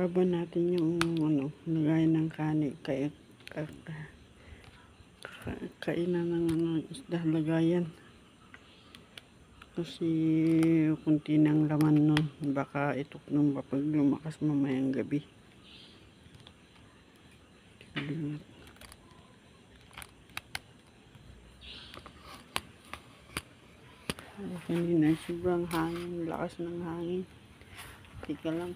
Baba natin yung lagay ng kanin, kainan ng isda, lagayan. Kasi kunti ng laman nun, baka itok nung pag lumakas mamayang gabi. Kanina sobrang hangin, lakas ng hangin. Tika lang.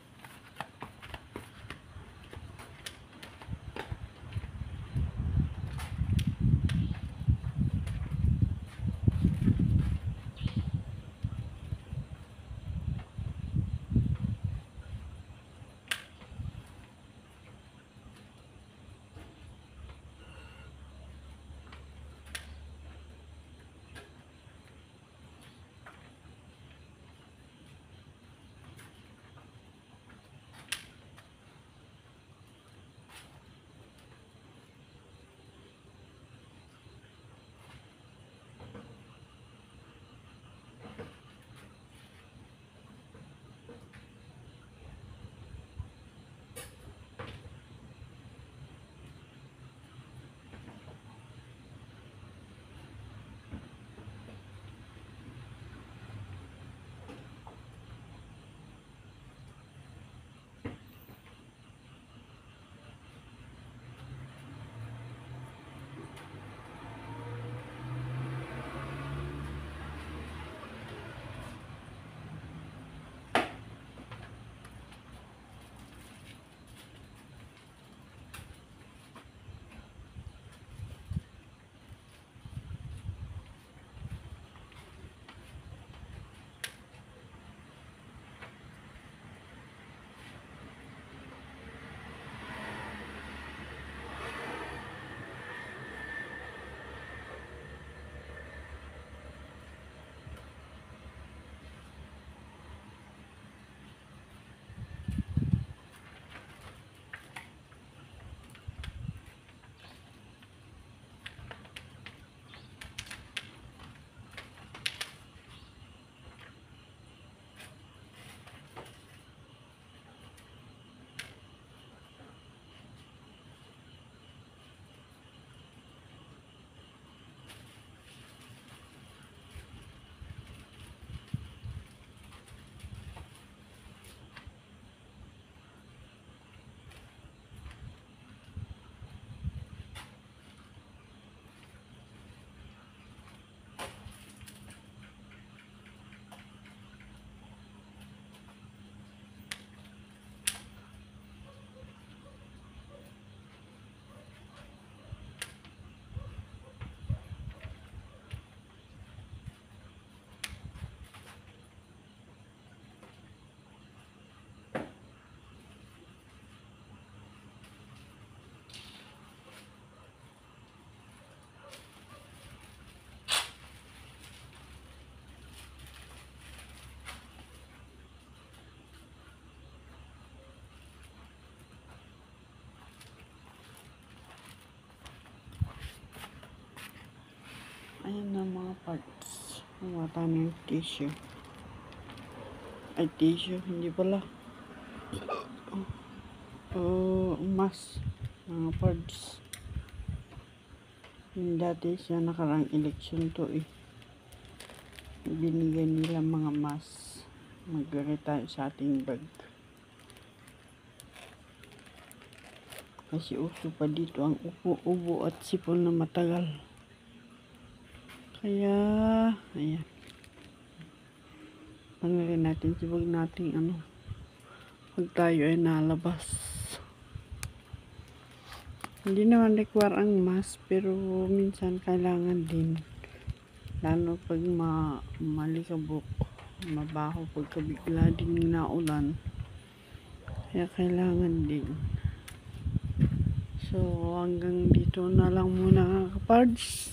Ayan na mga parts. Kumata na yung tissue. Ay, tissue. Hindi pala. Mas. Mga parts. Yung dati siya nakarang election to eh. Binigay nila mga mas. Maglagay tayo sa ating bag. Kasi uso pa dito ang ubo at sipon na matagal. Kaya, ayan. Pangalin natin, sibag natin pag tayo ay nalabas. Hindi naman require ang mask, pero minsan kailangan din. Lalo pag malikabok, mabaho, pagkabigla din naulan. Kaya kailangan din. So, hanggang dito na lang muna kapards.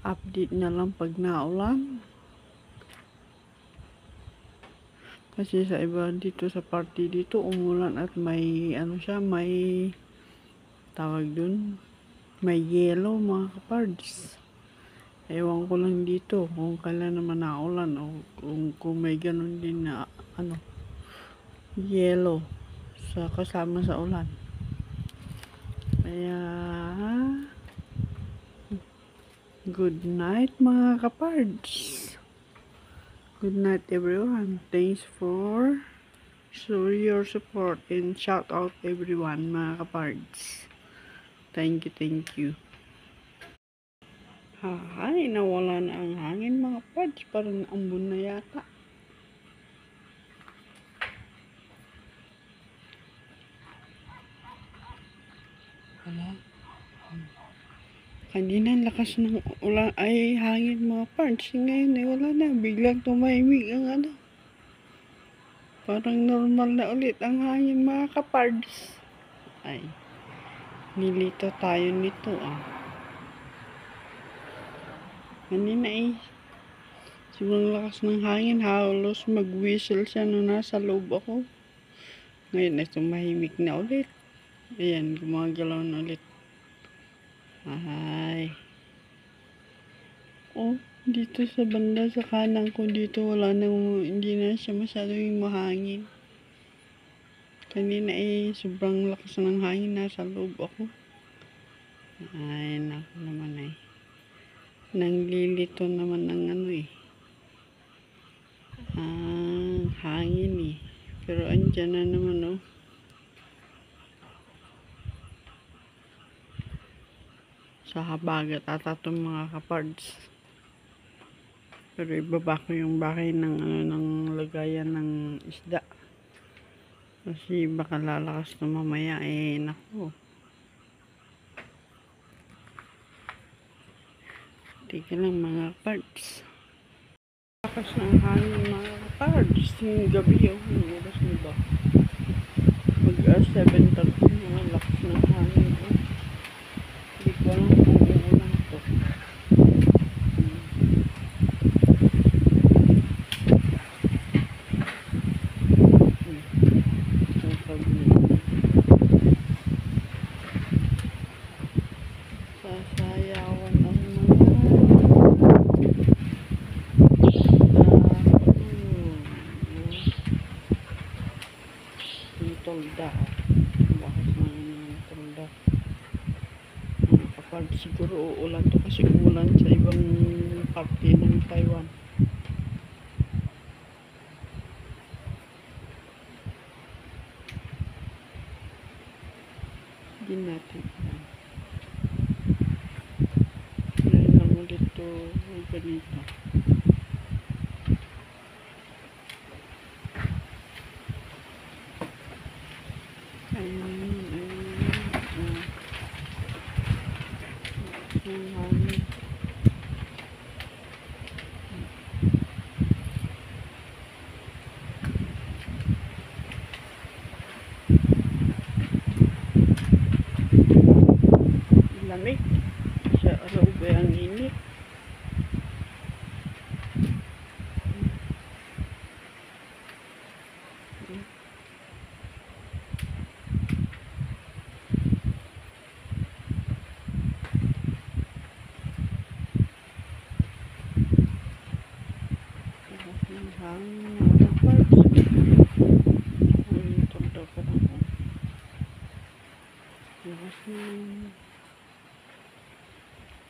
Update na lang pag naulan. Kasi sa iba dito sa party dito umulan at may may tawag dun, may yellow mga kapards. Ewan ko lang dito kung kailan naman naulan o kung may ganun din na yellow. sa kasama sa ulan. Kaya good night mga kapards. Good night everyone. Thanks for your support and shout out everyone mga kapards. Thank you. Ay, nawala na ang hangin mga kapards. Parang ambon na yata. Wala. Kanina lakas ng ulan ay hangin mga parts. Ngayon wala na. Biglang tumahimik ang ano. Parang normal na ulit ang hangin mga kapards. Ay, nilito tayo nito Kanina sobrang lakas ng hangin. Halos mag-whistle siya nung nasa loob ako. Ngayon ay tumahimik na ulit. Ayan, gumagalaw na ulit. Ay. Dito sa banda sa kanan ko dito hindi na siya masyadong mahangin. Kanina sobrang lakas ng hangin, nasa loob ako. Ay, naku naman nanglilito naman ng ang hangin Pero andyan na naman sa habagat ata itong mga kapards. Pero ibaba ko yung bahay ng lagayan ng isda. Kasi baka lalakas na mamaya naku. Tika lang mga kapards. Lakas ng hangin mga kapards. Yung gabi yung oras na ba? Mag 7:30 mga lakas ng hangin Hindi ko alam kung uulan to. Sasayawan ang mga tolda. Lakas ng tolda. Kapag siguro uulan to kasi uulan sa ibang parte ng Taiwan. Hindi natin ngayon lang ulit to ganito. Ayun. Yung hangin. Lamig. Sa loob ang init.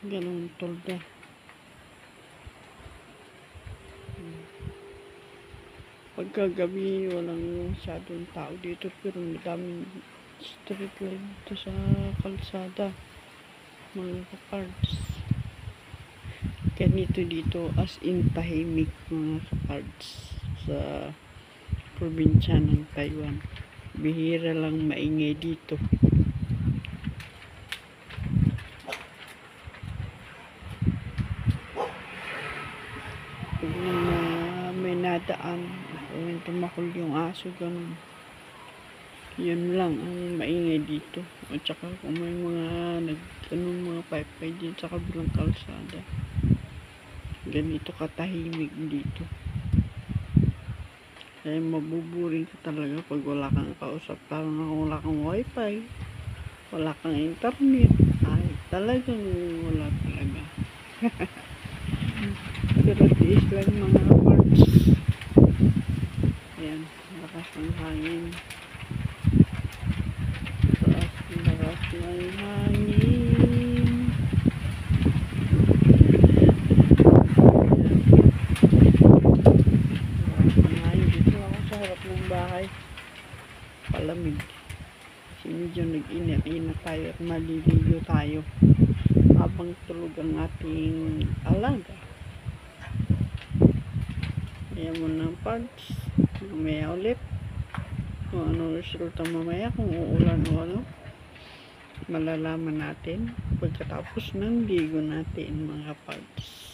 Ganun tolda. Pagkagabi walang masyadong tao dito pero madaming street light dito sa kalsada mga kapards. Ganito dito as in tahimik mga kapards sa probinsya ng Taiwan. Bihira lang maingay dito. Pag may nadaan may tumakol yung aso ganun. Yun lang ang maingay dito. At saka kung may mga mga paypay din sa kabilang kalsada. Ganito katahimik dito. Kaya mabuburing ka talaga pag wala kang kausap. Parang wala kang wifi, wala kang internet. Ay, talagang wala talaga. Pero tiis lang mga parts. Ayan, lakas ng hangin. malamig. Kasi medyo nag-init-init tayo at maliligo tayo habang tulog ang ating alaga. Ayan mo na parts. Mamaya ulit. Kung ano resulta mamaya, kung uulan o ano, malalaman natin pagkatapos ng ligo natin mga parts.